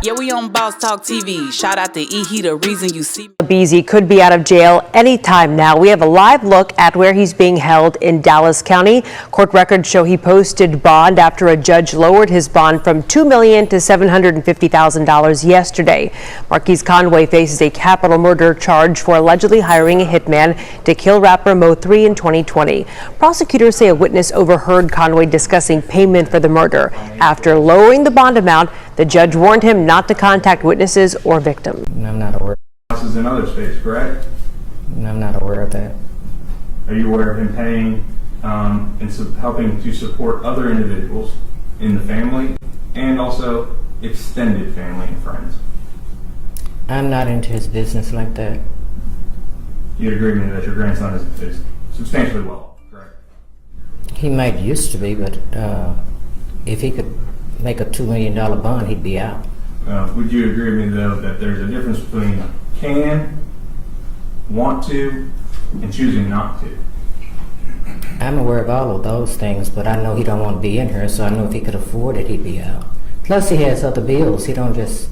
Yeah, we on Boss Talk TV. Shout out to E. He the reason you see me. Beezy could be out of jail anytime now. We have a live look at where he's being held in Dallas County. Court records show he posted bond after a judge lowered his bond from $2 million to $750,000 yesterday. Marquise Conway faces a capital murder charge for allegedly hiring a hitman to kill rapper Mo 3 in 2020. Prosecutors say a witness overheard Conway discussing payment for the murder. After lowering the bond amount, the judge warned him not to contact witnesses or victims. I'm not aware. Houses in other states, correct? I'm not aware of that. Are you aware of him paying and helping to support other individuals in the family and also extended family and friends? I'm not into his business like that. You'd agree with me that your grandson is substantially well off, correct? He might used to be, but if he could make a $2 million bond, he'd be out. Would you agree with me, though, that there's a difference between can, want to, and choosing not to? I'm aware of all of those things, but I know he don't want to be in here, so I know if he could afford it, he'd be out. Plus, he has other bills. He don't just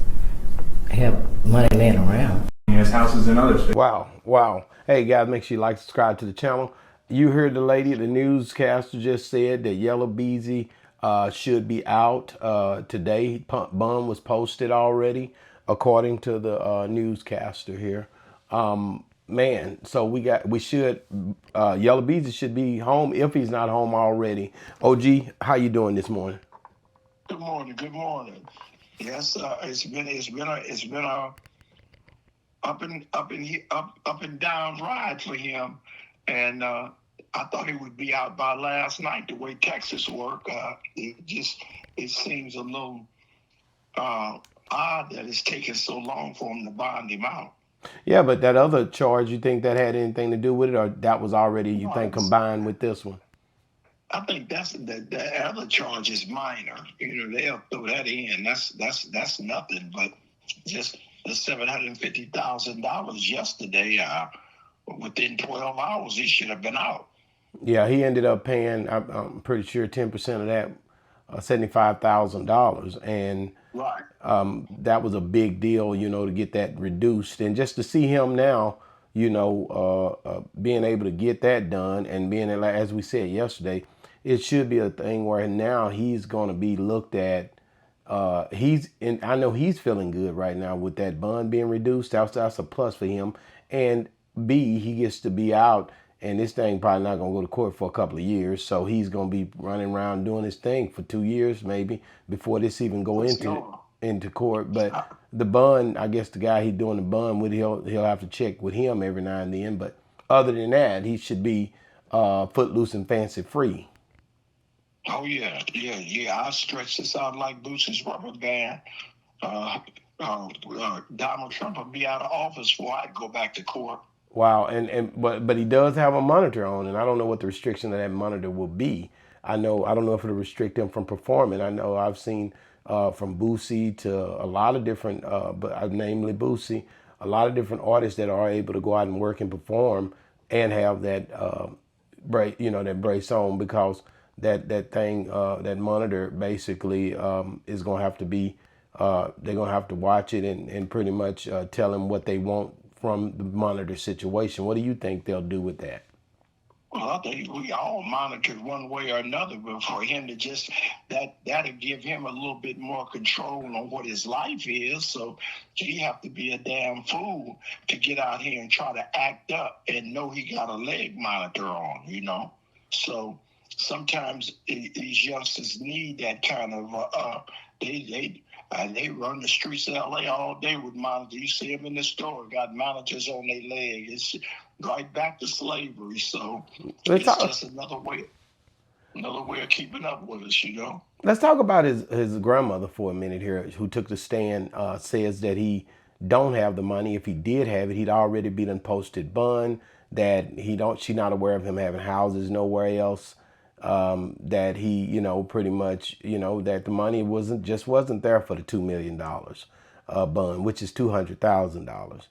have money laying around. He has houses in other states. Wow. Hey, guys, make sure you like, subscribe to the channel. You heard the lady, the newscaster just said that Yella Beezy should be out today. Bond was posted already, according to the newscaster here. Man, so Yella Beezy should be home if he's not home already. OG, how you doing this morning? Good morning. Good morning. Yes, it's been a up and down ride for him, and I thought he would be out by last night. The way Texas work, it seems a little odd that it's taking so long for him to bond him out. Yeah, but that other charge, you think that had anything to do with it, or that was already, you think, combined with this one? I think the other charge is minor. They'll throw that in. That's nothing. But just the $750,000 yesterday, within 12 hours, he should have been out. Yeah, he ended up paying, I'm pretty sure, 10% of that, $75,000, and right. That was a big deal, to get that reduced, and just to see him now, being able to get that done, and being, as we said yesterday, it should be a thing where now he's going to be looked at. I know he's feeling good right now with that bond being reduced. That's a plus for him, and B, he gets to be out. And this thing probably not going to go to court for a couple of years. So he's going to be running around doing his thing for 2 years, maybe, before this even go into court. But the bond, I guess the guy he's doing the bond with, he'll have to check with him every now and then. But other than that, he should be footloose and fancy free. Oh, yeah. I'll stretch this out like Boosie's rubber band. Donald Trump will be out of office before I go back to court. Wow, but he does have a monitor on, and I don't know what the restriction of that monitor will be. I don't know if it'll restrict him from performing. I know I've seen from Boosie to a lot of different, namely Boosie, a lot of different artists that are able to go out and work and perform and have that that brace on, because that thing, that monitor basically is going to have to be, they're going to have to watch it and pretty much tell him what they want from the monitor situation. What do you think they'll do with that? Well, I think we all monitored one way or another, but for him to just, that'll give him a little bit more control on what his life is. So he have to be a damn fool to get out here and try to act up and know he got a leg monitor on, So sometimes these youngsters need that kind of, they run the streets of LA all day with monitors. You see them in the store, got monitors on their leg. It's right back to slavery. So it's just another way of keeping up with us, Let's talk about his grandmother for a minute here, who took the stand, says that he don't have the money. If he did have it, he'd already been posted bond, that she not aware of him having houses nowhere else. That he, pretty much, that the money wasn't there for the $2 million bond, which is $200,000.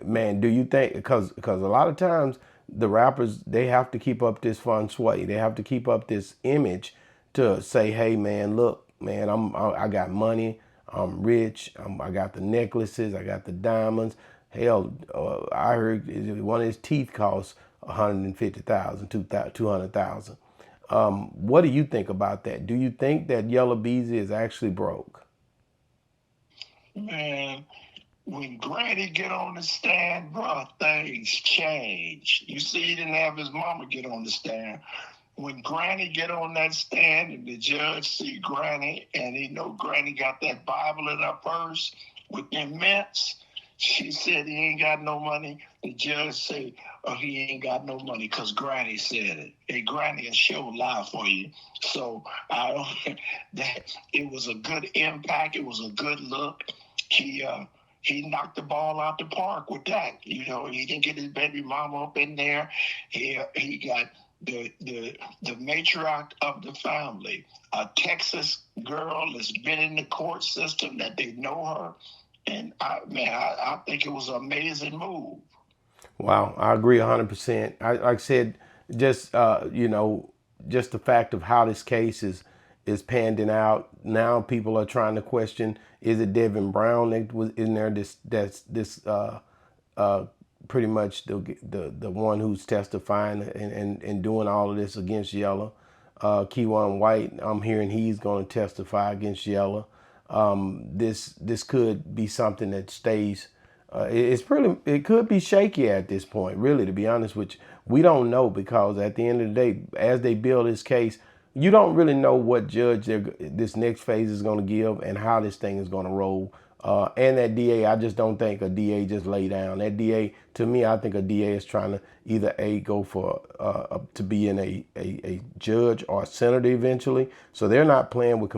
Man, do you think, because a lot of times the rappers, they have to keep up this feng shui, they have to keep up this image to say, hey man, look, man, I got money, I'm rich. I got the necklaces. I got the diamonds. Hell, I heard one of his teeth costs $150,000, $200,000. What do you think about that? Do you think that Yella Beezy is actually broke? Man, when Granny get on the stand, bro, things change. You see, he didn't have his mama get on the stand. When Granny get on that stand and the judge see Granny and he know Granny got that Bible in her purse with them mints, she said he ain't got no money. The judge say, oh, he ain't got no money because Granny said it. Hey, Granny will show lie for you. So I don't, that it was a good impact. It was a good look. He knocked the ball out the park with that. You know, he didn't get his baby mama up in there. He got the matriarch of the family, a Texas girl that's been in the court system, that they know her. And I think it was an amazing move. Wow, I agree 100%. Like I said, just just the fact of how this case is panning out. Now people are trying to question: is it Devin Brown that was in there? Pretty much the one who's testifying and doing all of this against Yella. Keywan White, I'm hearing he's going to testify against Yella. This could be something that stays. It could be shaky at this point, really, to be honest with you. We don't know, because at the end of the day, as they build this case, you don't really know what judge this next phase is going to give and how this thing is going to roll. And that DA, I just don't think a DA just lay down. That DA, to me, I think a DA is trying to either go for to be in a judge or a senator eventually. So they're not playing with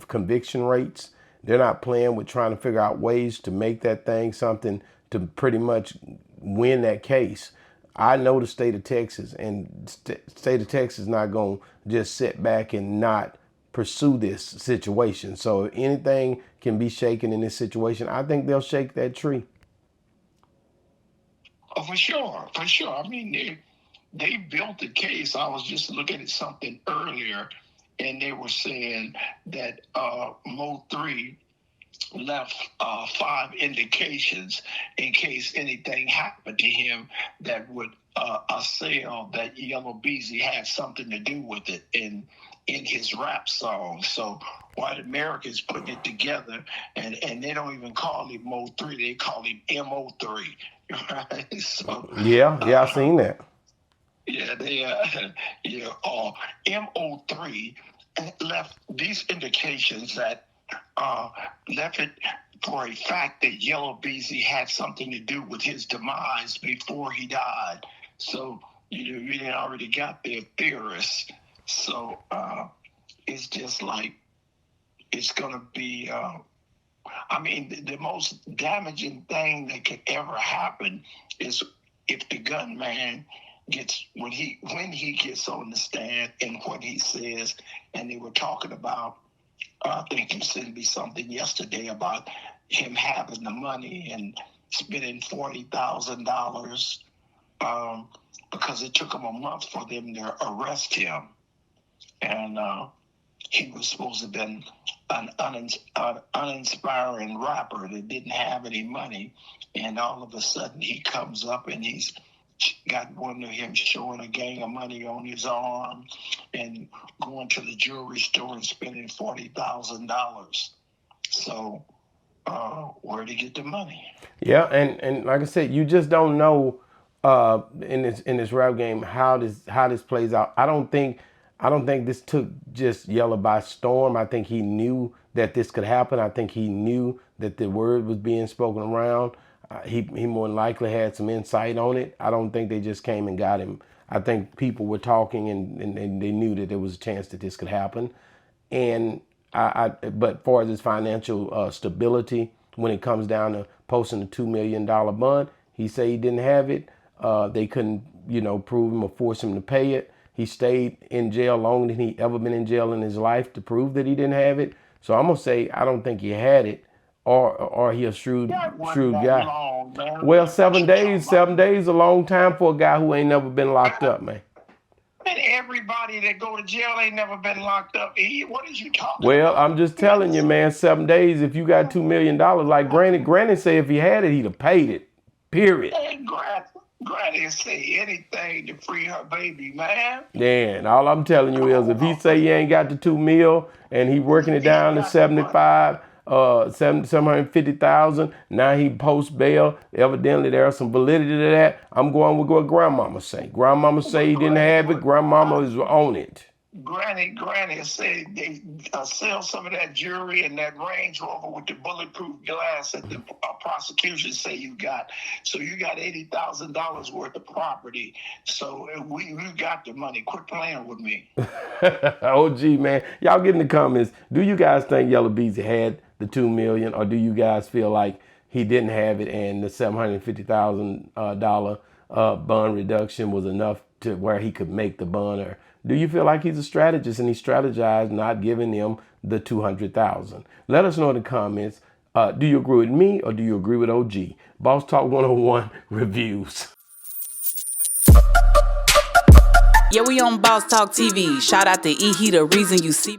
conviction rates. They're not playing with trying to figure out ways to make that thing something to pretty much win that case. I know the state of Texas, and state of Texas is not going to just sit back and not pursue this situation. So if anything can be shaken in this situation, I think they'll shake that tree. Oh, for sure, for sure. I mean, they built the case. I was just looking at something earlier, and they were saying that Mo 3 left 5 indications in case anything happened to him that would assail that Yella Beezy had something to do with it in his rap song. So white Americans putting it together, and they don't even call him Mo 3, they call him MO3. Right? So Yeah, I've seen that. Yeah, they MO3 left these indications that left it for a fact that Yella Beezy had something to do with his demise before he died. So you already got their theorists. So it's just like it's gonna be. I mean, the most damaging thing that could ever happen is if the gunman gets when he gets on the stand and what he says. And they were talking about, I think you sent me something yesterday about him having the money and spending $40,000 because it took him a month for them to arrest him, and he was supposed to have been an uninspiring rapper that didn't have any money, and all of a sudden he comes up and he's got one of him showing a gang of money on his arm and going to the jewelry store and spending $40,000. So where'd he get the money? Yeah, and like I said, you just don't know in this rap game how this plays out. I don't think this took just Yella by storm. I think he knew that this could happen. I think he knew that the word was being spoken around. He more than likely had some insight on it. I don't think they just came and got him. I think people were talking and they knew that there was a chance that this could happen. And but for his financial stability, when it comes down to posting a $2 million bond, he said he didn't have it. They couldn't, prove him or force him to pay it. He stayed in jail longer than he ever been in jail in his life to prove that he didn't have it. So I'm gonna say I don't think he had it, or he a shrewd guy. Long, well, 7 days, 7 days, a long time for a guy who ain't never been locked up, man. And everybody that go to jail ain't never been locked up. What is you talking Well, about? I'm just telling you, man, 7 days, if you got $2 million, like Granny say if he had it, he'd have paid it. Period. And Granny say anything to free her baby, man. Yeah, and all I'm telling you is if he say he ain't got the 2 mil and he working it down to 75, 750,000, now he post bail. Evidently there's some validity to that. I'm going with what grandmama say. Grandmama say he didn't have it. Grandmama is on it. Granny said they sell some of that jewelry and that Range Rover with the bulletproof glass that the prosecution say you got. So you got $80,000 worth of property. So we got the money. Quit playing with me. OG, man. Y'all get in the comments. Do you guys think Yella Beezy had the 2 million, or do you guys feel like he didn't have it and the $750,000 bond reduction was enough to where he could make the bond? Or do you feel like he's a strategist and he strategized not giving them the 200,000? Let us know in the comments. Do you agree with me or do you agree with OG? Boss Talk 101 reviews. Yeah, we on Boss Talk TV. Shout out to E. He the reason you see me.